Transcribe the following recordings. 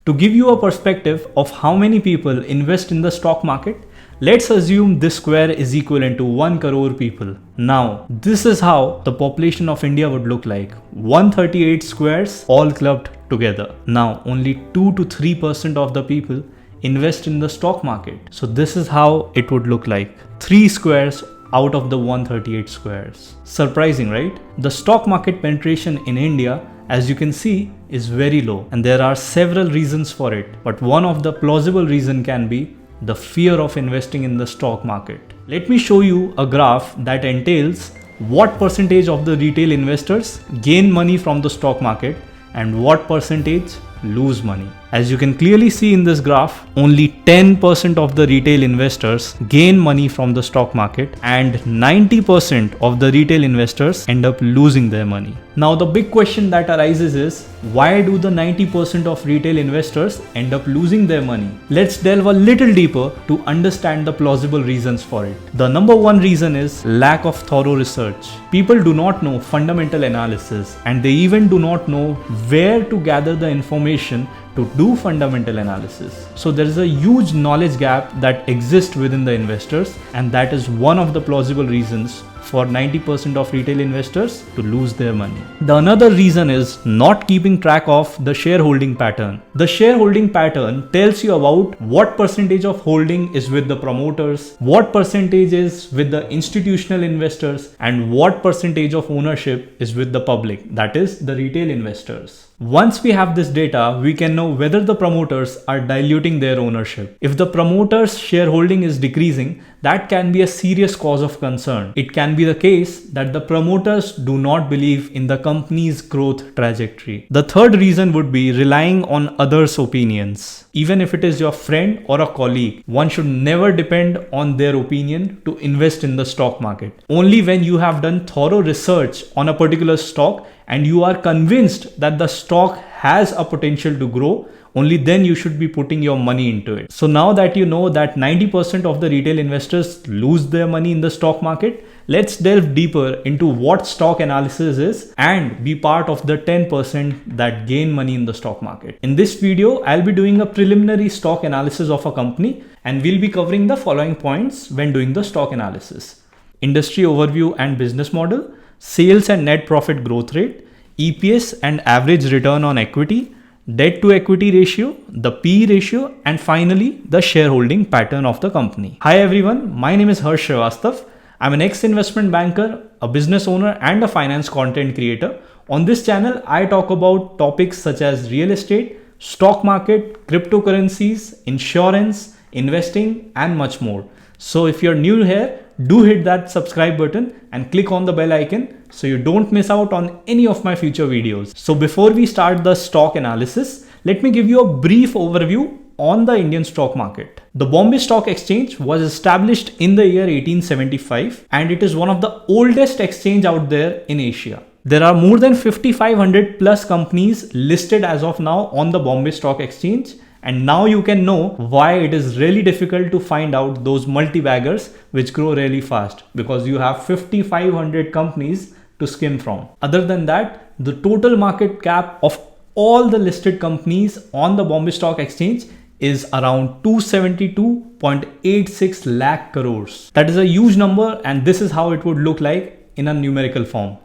To give you a perspective of how many people invest in the stock market, let's assume this square is equivalent to 1 crore people. Now, this is how the population of India would look like. 138 squares all clubbed together. Now, only 2 to 3% of the people invest in the stock market. So this is how it would look like. 3 squares out of the 138 squares. Surprising, right? The stock market penetration in India, as you can see, is very low, and there are several reasons for it. But one of the plausible reason can be the fear of investing in the stock market. Let me show you a graph that entails what percentage of the retail investors gain money from the stock market and what percentage lose money. As you can clearly see in this graph, only 10% of the retail investors gain money from the stock market and 90% of the retail investors end up losing their money. Now the big question that arises is, why do the 90% of retail investors end up losing their money? Let's delve a little deeper to understand the plausible reasons for it. The number one reason is lack of thorough research. People do not know fundamental analysis, and they even do not know where to gather the information to do fundamental analysis. So there is a huge knowledge gap that exists within the investors, and that is one of the plausible reasons for 90% of retail investors to lose their money. The another reason is not keeping track of the shareholding pattern. The shareholding pattern tells you about what percentage of holding is with the promoters, what percentage is with the institutional investors, and what percentage of ownership is with the public, that is the retail investors. Once we have this data, we can know whether the promoters are diluting their ownership. If the promoters' shareholding is decreasing, that can be a serious cause of concern. It can be the case that the promoters do not believe in the company's growth trajectory. The third reason would be relying on others' opinions. Even if it is your friend or a colleague, one should never depend on their opinion to invest in the stock market. Only when you have done thorough research on a particular stock and you are convinced that the stock has a potential to grow, only then you should be putting your money into it. So now that you know that 90% of the retail investors lose their money in the stock market, let's delve deeper into what stock analysis is and be part of the 10% that gain money in the stock market. In this video, I'll be doing a preliminary stock analysis of a company, and we'll be covering the following points when doing the stock analysis: industry overview and business model, sales and net profit growth rate, EPS and average return on equity, debt to equity ratio, the PE ratio, and finally the shareholding pattern of the company. Hi everyone, my name is Harsh Srivastav. I'm an ex-investment banker, a business owner, and a finance content creator. On this channel, I talk about topics such as real estate, stock market, cryptocurrencies, insurance, investing, and much more. So if you're new here, do hit that subscribe button and click on the bell icon so you don't miss out on any of my future videos. So before we start the stock analysis, let me give you a brief overview on the Indian stock market. The Bombay Stock Exchange was established in the year 1875, and it is one of the oldest exchange out there in Asia. There are more than 5,500 plus companies listed as of now on the Bombay Stock Exchange. And now you can know why it is really difficult to find out those multi-baggers which grow really fast, because you have 5,500 companies to skim from. Other than that, the total market cap of all the listed companies on the Bombay Stock Exchange is around 272.86 lakh crores. That is a huge number, and this is how it would look like in a numerical form.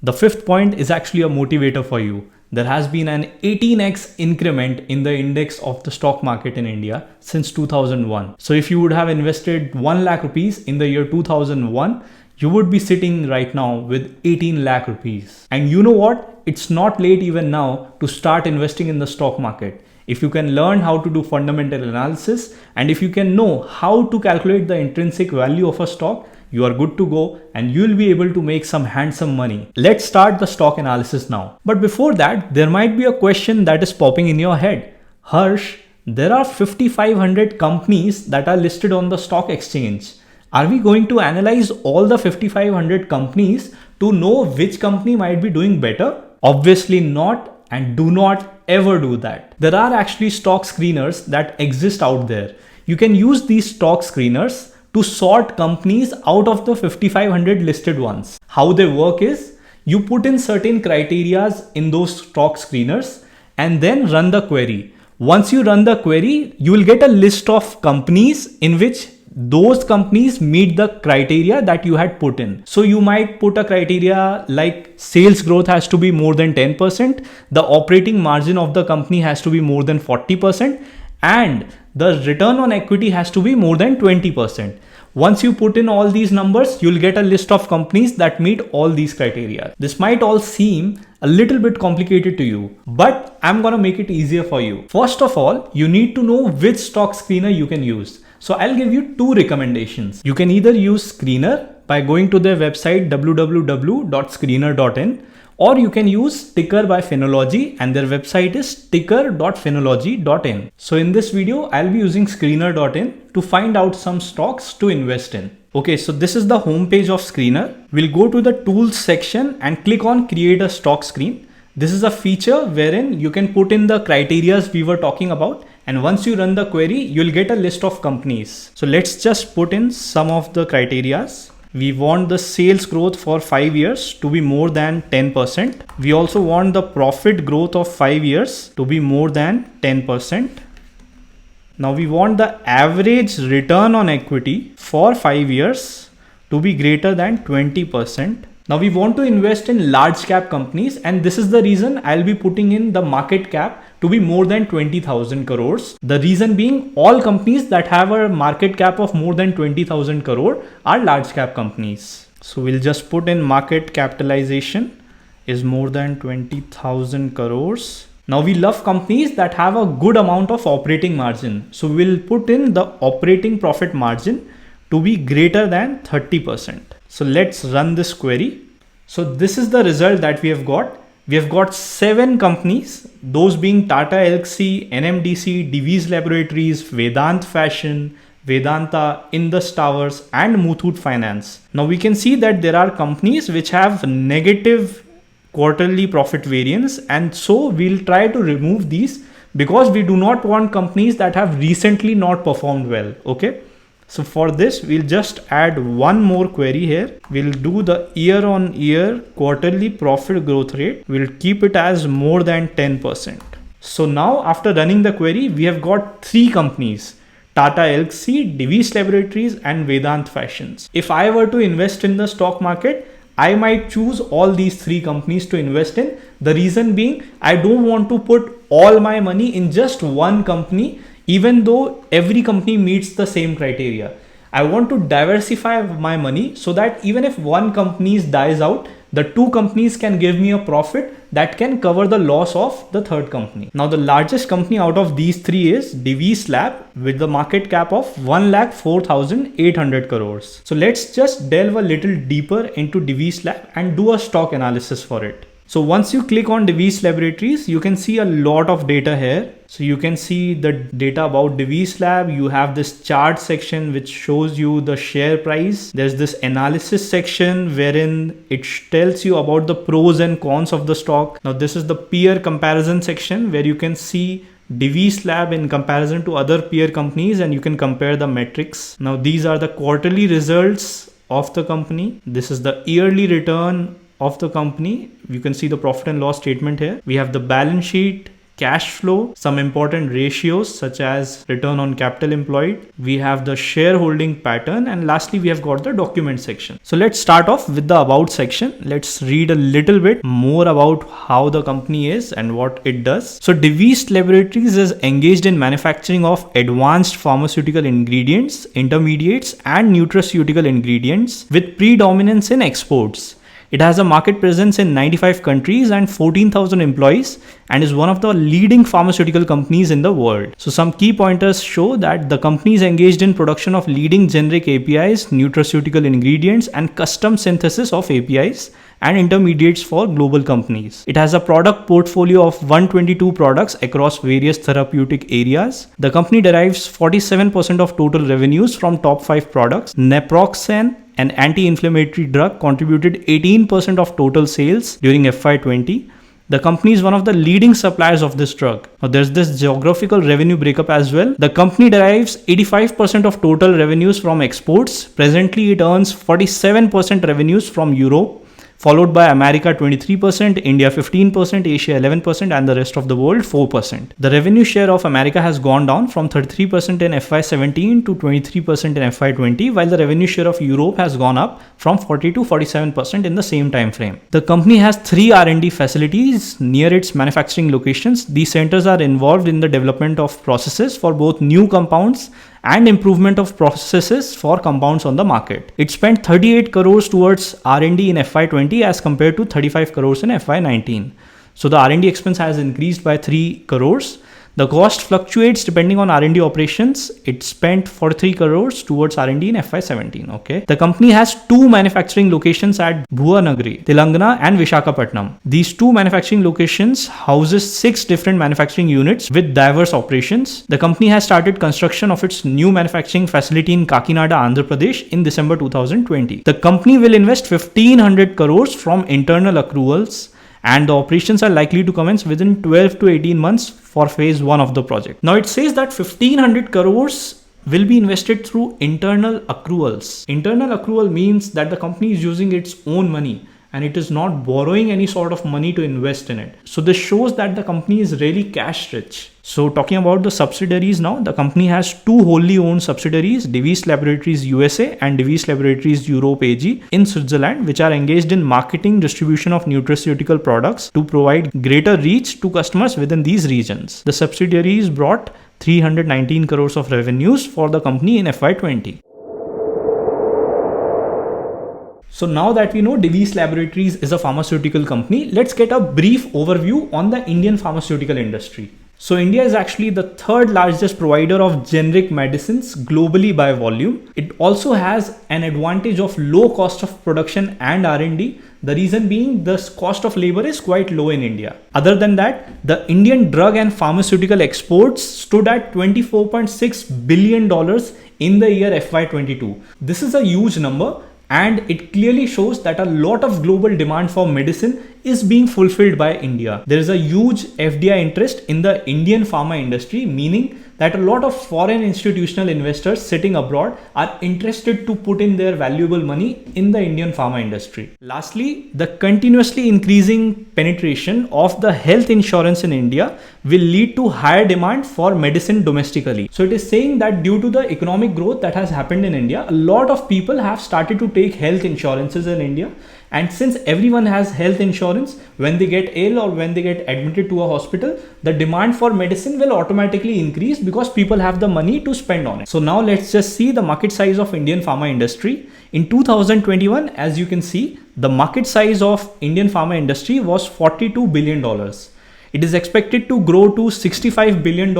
The fifth point is actually a motivator for you. There has been an 18x increment in the index of the stock market in India since 2001. So if you would have invested 1 lakh rupees in the year 2001, you would be sitting right now with 18 lakh rupees. And you know what? It's not late even now to start investing in the stock market. If you can learn how to do fundamental analysis, and if you can know how to calculate the intrinsic value of a stock, you are good to go and you'll be able to make some handsome money. Let's start the stock analysis now. But before that, there might be a question that is popping in your head. Harsh, there are 5,500 companies that are listed on the stock exchange. Are we going to analyze all the 5,500 companies to know which company might be doing better? Obviously not, and do not ever do that. There are actually stock screeners that exist out there. You can use these stock screeners to sort companies out of the 5,500 listed ones. How they work is, you put in certain criterias in those stock screeners and then run the query. Once you run the query, you will get a list of companies in which those companies meet the criteria that you had put in. So you might put a criteria like sales growth has to be more than 10%, the operating margin of the company has to be more than 40%, and the return on equity has to be more than 20%. Once you put in all these numbers, you'll get a list of companies that meet all these criteria. This might all seem a little bit complicated to you, but I'm gonna make it easier for you. First of all, you need to know which stock screener you can use. So I'll give you two recommendations. You can either use Screener by going to their website www.screener.in, or you can use Ticker by Phenology, and their website is ticker.phenology.in. So in this video, I'll be using Screener.in to find out some stocks to invest in. Okay, so this is the homepage of Screener. We'll go to the tools section and click on create a stock screen. This is a feature wherein you can put in the criterias we were talking about, and once you run the query, you'll get a list of companies. So let's just put in some of the criterias. We want the sales growth for 5 years to be more than 10%. We also want the profit growth of 5 years to be more than 10%. Now we want the average return on equity for 5 years to be greater than 20%. Now we want to invest in large cap companies, and this is the reason I'll be putting in the market cap to be more than 20,000 crores. The reason being, all companies that have a market cap of more than 20,000 crore are large cap companies. So we'll just put in market capitalization is more than 20,000 crores. Now we love companies that have a good amount of operating margin. So we'll put in the operating profit margin to be greater than 30%. So let's run this query. So this is the result that we have got. We have got 7 companies, those being Tata Elxsi, NMDC, Divis Laboratories, Vedant Fashion, Vedanta, Indus Towers, and Muthoot Finance. Now we can see that there are companies which have negative quarterly profit variance, and so we'll try to remove these because we do not want companies that have recently not performed well. Okay. So for this, we'll just add one more query here. We'll do the year on year quarterly profit growth rate. We'll keep it as more than 10%. So now after running the query, we have got 3 companies: Tata Elxsi, Divis Laboratories, and Vedant Fashions. If I were to invest in the stock market, I might choose all these 3 companies to invest in. The reason being, I don't want to put all my money in just one company, even though every company meets the same criteria. I want to diversify my money so that even if one company dies out, the 2 companies can give me a profit that can cover the loss of the third company. Now the largest company out of these 3 is Divis Lab with the market cap of 1,04,800 crores. So let's just delve a little deeper into Divis Lab and do a stock analysis for it. So once you click on Divis Laboratories, you can see a lot of data here. So you can see the data about Divis Lab. You have this chart section which shows you the share price. There's this analysis section wherein it tells you about the pros and cons of the stock. Now this is the peer comparison section where you can see Divis Lab in comparison to other peer companies and you can compare the metrics. Now these are the quarterly results of the company. This is the yearly return of the company. You can see the profit and loss statement here. We have the balance sheet, cash flow, some important ratios such as return on capital employed. We have the shareholding pattern, and lastly we have got the document section. So let's start off with the about section. Let's read a little bit more about how the company is and what it does. So Divis Laboratories is engaged in manufacturing of advanced pharmaceutical ingredients, intermediates, and nutraceutical ingredients with predominance in exports. It has a market presence in 95 countries and 14,000 employees and is one of the leading pharmaceutical companies in the world. So some key pointers show that the company is engaged in production of leading generic APIs, nutraceutical ingredients, and custom synthesis of APIs and intermediates for global companies. It has a product portfolio of 122 products across various therapeutic areas. The company derives 47% of total revenues from top 5 products. Naproxen, an anti-inflammatory drug, contributed 18% of total sales during FY20. The company is one of the leading suppliers of this drug. Now there's this geographical revenue breakup as well. The company derives 85% of total revenues from exports. Presently, it earns 47% revenues from Europe, followed by America 23%, India 15%, Asia 11%, and the rest of the world 4%. The revenue share of America has gone down from 33% in FY17 to 23% in FY20, while the revenue share of Europe has gone up from 40 to 47% in the same time frame. The company has 3 R&D facilities near its manufacturing locations. These centers are involved in the development of processes for both new compounds and improvement of processes for compounds on the market. It spent 38 crores towards R&D in FY20 as compared to 35 crores in FY19. So the R&D expense has increased by 3 crores. The cost fluctuates depending on R&D operations. It spent 43 crores towards R&D in FY17. Okay. The company has 2 manufacturing locations at Bhuvanagari, Telangana and Visakhapatnam. These 2 manufacturing locations houses 6 different manufacturing units with diverse operations. The company has started construction of its new manufacturing facility in Kakinada, Andhra Pradesh in December 2020. The company will invest 1500 crores from internal accruals, and the operations are likely to commence within 12 to 18 months for phase 1 of the project. Now it says that 1500 crores will be invested through internal accruals. Internal accrual means that the company is using its own money and it is not borrowing any sort of money to invest in it. So this shows that the company is really cash rich. So talking about the subsidiaries now, the company has 2 wholly owned subsidiaries, Divis Laboratories USA and Divis Laboratories Europe AG in Switzerland, which are engaged in marketing distribution of nutraceutical products to provide greater reach to customers within these regions. The subsidiaries brought 319 crores of revenues for the company in FY20. So now that we know Divis Laboratories is a pharmaceutical company, let's get a brief overview on the Indian pharmaceutical industry. So India is actually the 3rd largest provider of generic medicines globally by volume. It also has an advantage of low cost of production and R&D. The reason being the cost of labor is quite low in India. Other than that, the Indian drug and pharmaceutical exports stood at $24.6 billion in the year FY22. This is a huge number, and it clearly shows that a lot of global demand for medicine is being fulfilled by India. There is a huge FDI interest in the Indian pharma industry, meaning that a lot of foreign institutional investors sitting abroad are interested to put in their valuable money in the Indian pharma industry. Lastly, the continuously increasing penetration of the health insurance in India will lead to higher demand for medicine domestically. So it is saying that due to the economic growth that has happened in India, a lot of people have started to take health insurances in India. And since everyone has health insurance, when they get ill or when they get admitted to a hospital, the demand for medicine will automatically increase because people have the money to spend on it. So now let's just see the market size of Indian pharma industry. In 2021, as you can see, the market size of Indian pharma industry was $42 billion. It is expected to grow to $65 billion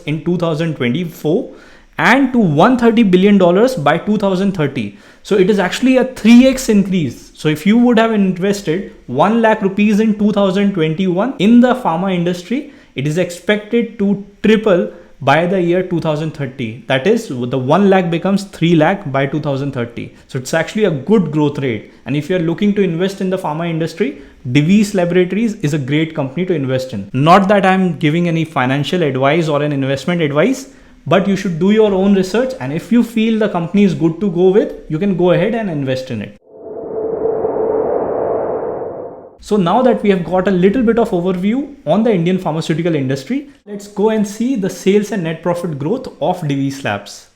in 2024 and to $130 billion by 2030. So it is actually a 3x increase. So if you would have invested 1 lakh rupees in 2021 in the pharma industry, it is expected to triple by the year 2030. That is, the 1 lakh becomes 3 lakh by 2030. So it's actually a good growth rate. And if you're looking to invest in the pharma industry, Divis Laboratories is a great company to invest in. Not that I'm giving any financial advice or an investment advice, but you should do your own research, and if you feel the company is good to go with, you can go ahead and invest in it. So now that we have got a little bit of overview on the Indian pharmaceutical industry, let's go and see the sales and net profit growth of Divis Labs.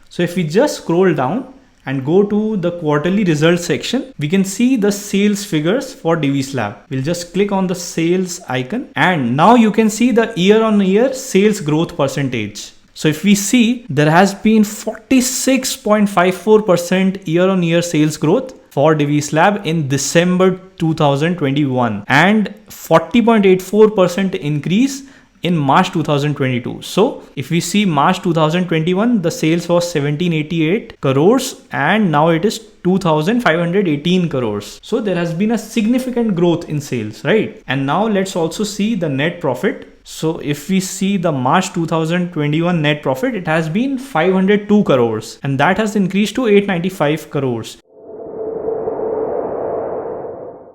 So if we just scroll down and go to the quarterly results section, we can see the sales figures for Divis Lab. We'll just click on the sales icon, and now you can see the year-on-year sales growth percentage. So if we see, there has been 46.54% year-on-year sales growth for Divis Lab in December 2021 and 40.84% increase in March 2022. So if we see March 2021, the sales was 1788 crores and now it is 2518 crores. So there has been a significant growth in sales, right? And now let's also see the net profit. So if we see the March 2021 net profit, it has been 502 crores and that has increased to 895 crores.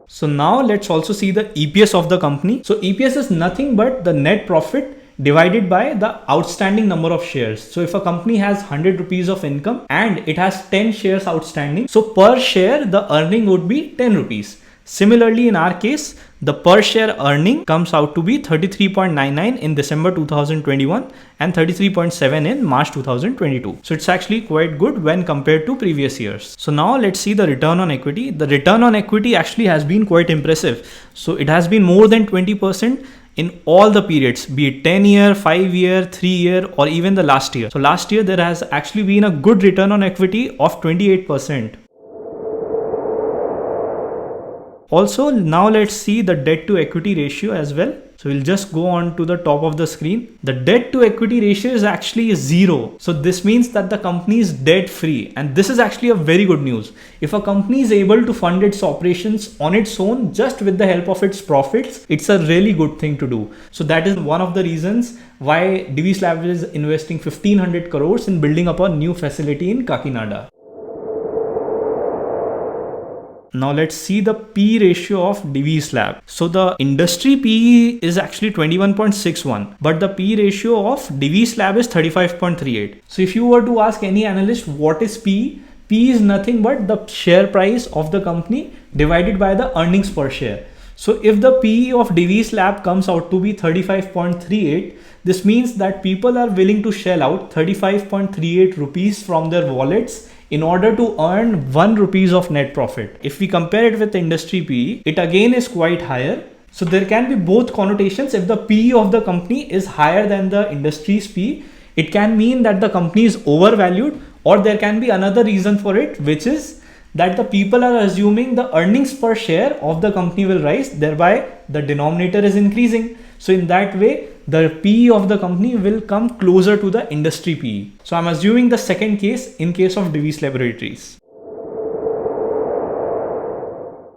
So now let's also see the EPS of the company. So EPS is nothing but the net profit divided by the outstanding number of shares. So if a company has 100 rupees of income and it has 10 shares outstanding, so per share the earning would be 10 rupees. Similarly, in our case, the per share earning comes out to be 33.99 in December 2021 and 33.7 in March 2022. So it's actually quite good when compared to previous years. So now let's see the return on equity. The return on equity actually has been quite impressive. So it has been more than 20% in all the periods, be it 10-year, 5-year, 3-year, or even the last year. So last year there has actually been a good return on equity of 28%. Also, now let's see the debt to equity ratio as well. So we'll just go on to the top of the screen. The debt to equity ratio is actually 0. So this means that the company is debt free, and this is actually a very good news. If a company is able to fund its operations on its own just with the help of its profits, it's a really good thing to do. So that is one of the reasons why Divis Labs is investing 1500 crores in building up a new facility in Kakinada. Now let's see the P ratio of Divis Lab. So the industry PE is actually 21.61, but the P ratio of Divis Lab is 35.38. So if you were to ask any analyst what is PE, P is nothing but the share price of the company divided by the earnings per share. So if the PE of Divis Lab comes out to be 35.38, this means that people are willing to shell out 35.38 rupees from their wallets in order to earn 1 rupees of net profit. If we compare it with industry PE, it again is quite higher. So there can be both connotations. If the PE of the company is higher than the industry's PE, it can mean that the company is overvalued, or there can be another reason for it, which is that the people are assuming the earnings per share of the company will rise, thereby the denominator is increasing. So in that way, the PE of the company will come closer to the industry PE. So I'm assuming the second case in case of Divis Laboratories.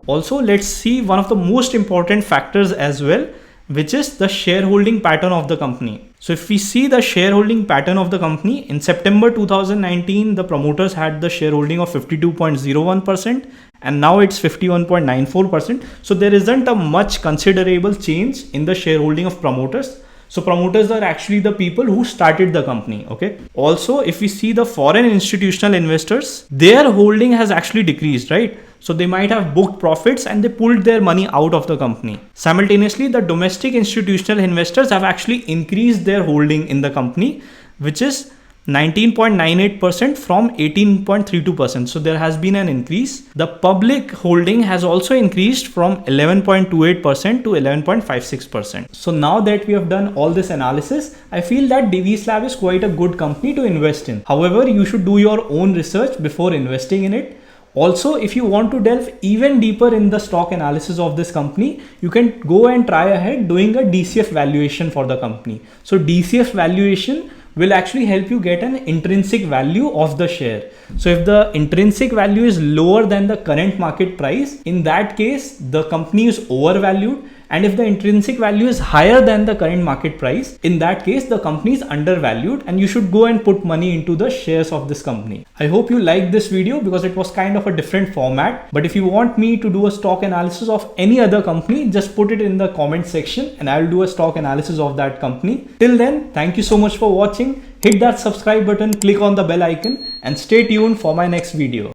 Also, let's see one of the most important factors as well, which is the shareholding pattern of the company. So if we see the shareholding pattern of the company, in September 2019, the promoters had the shareholding of 52.01%, and now it's 51.94%. So there isn't a much considerable change in the shareholding of promoters. So promoters are actually the people who started the company. Okay. Also, if we see the foreign institutional investors, their holding has actually decreased, right? So they might have booked profits and they pulled their money out of the company. Simultaneously, the domestic institutional investors have actually increased their holding in the company, which is 19.98% from 18.32%. So there has been an increase. The public holding has also increased from 11.28% to 11.56%. So now that we have done all this analysis, I feel that Divis Lab is quite a good company to invest in. However, you should do your own research before investing in it. Also, if you want to delve even deeper in the stock analysis of this company, you can go and try ahead doing a DCF valuation for the company. So DCF valuation will actually help you get an intrinsic value of the share. So if the intrinsic value is lower than the current market price, in that case, the company is overvalued. And if the intrinsic value is higher than the current market price, in that case, the company is undervalued and you should go and put money into the shares of this company. I hope you liked this video because it was kind of a different format. But if you want me to do a stock analysis of any other company, just put it in the comment section and I'll do a stock analysis of that company. Till then, thank you so much for watching. Hit that subscribe button, click on the bell icon and stay tuned for my next video.